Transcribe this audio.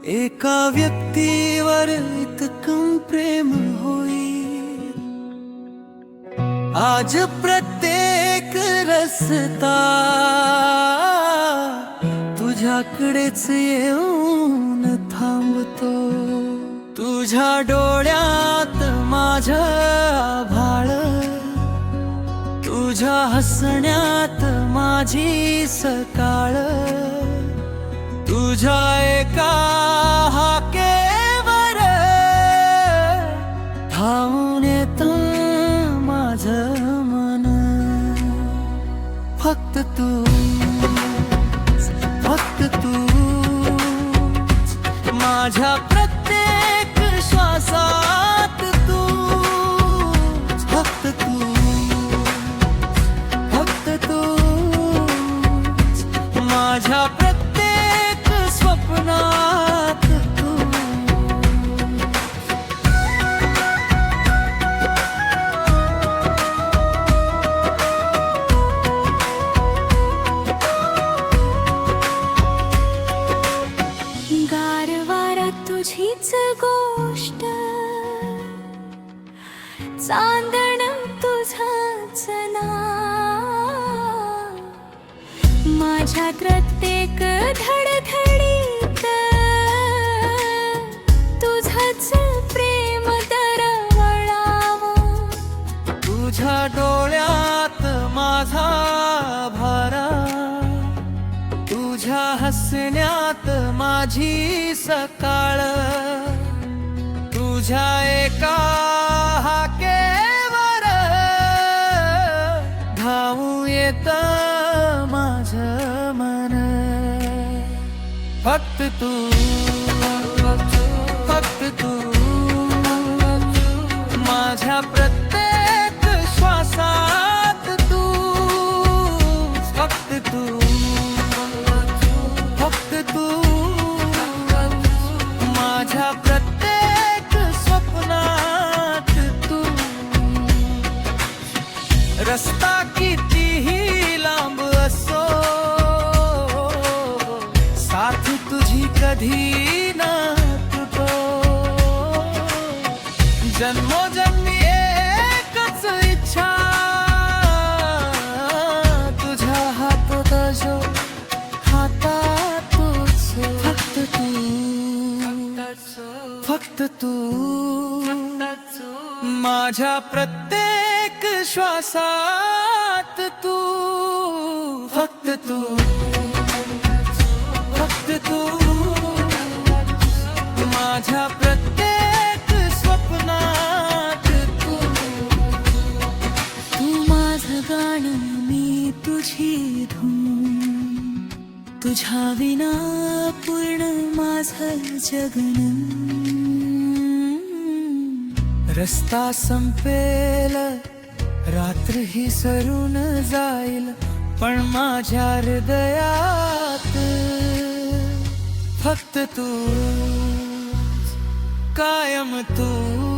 एका व्यक्तीवर इतकं प्रेम होईल, आज प्रत्येक रस्ता तुझ्याकडेच येऊन थांबतो. तुझ्या डोळ्यात माझ्या आभाळ, तुझ्या हसण्यात माझी सकाळ, तुझ्या एका हाकेवर धावून येतं माझं मन. फक्त तू, फक्त तू माझ्या प्रत्येक श्वासात, तू फक्त तू, फक्त तू माझ्या प्रत्येक स्वप्नात तू. गारवारात तुझीच गोष्ट, चांदण तुझंच नाव, माझ्या प्रत्येक धडधडीत तुझंच प्रेम दरवळावं. तुझ्या डोळ्यात माझा भारा, तुझ्या हसण्यात माझी सकाळ, तुझ्या एका हाकेवर धावू येतं माझं मन. फक्त तू, फक्त तू माझ्या प्रत्येक श्वासात, तू फक्त तू, फक्त तू माझ्या प्रत्येक स्वप्नात तू. रस्ता कितीही लांब असो, साथ तुझी कधी न तुटो. जन्मोजन्मी एकच इच्छा, तुझ्या हातात जो हातात तूच. फक्त तू, फक्त तू माझ्या प्रत्येक श्वासात, तू फक्त तू, फक्त तू माझ्या प्रत्येक स्वप्नात तू. तू माझं गाणं, मी तुझी धून, तुझ्या विना पूर्ण माझं जगणं. रस्ता संपेल, रात्र ही सरून जाईल, पण माझ्या हृदयात फक्त तू, कायम तू.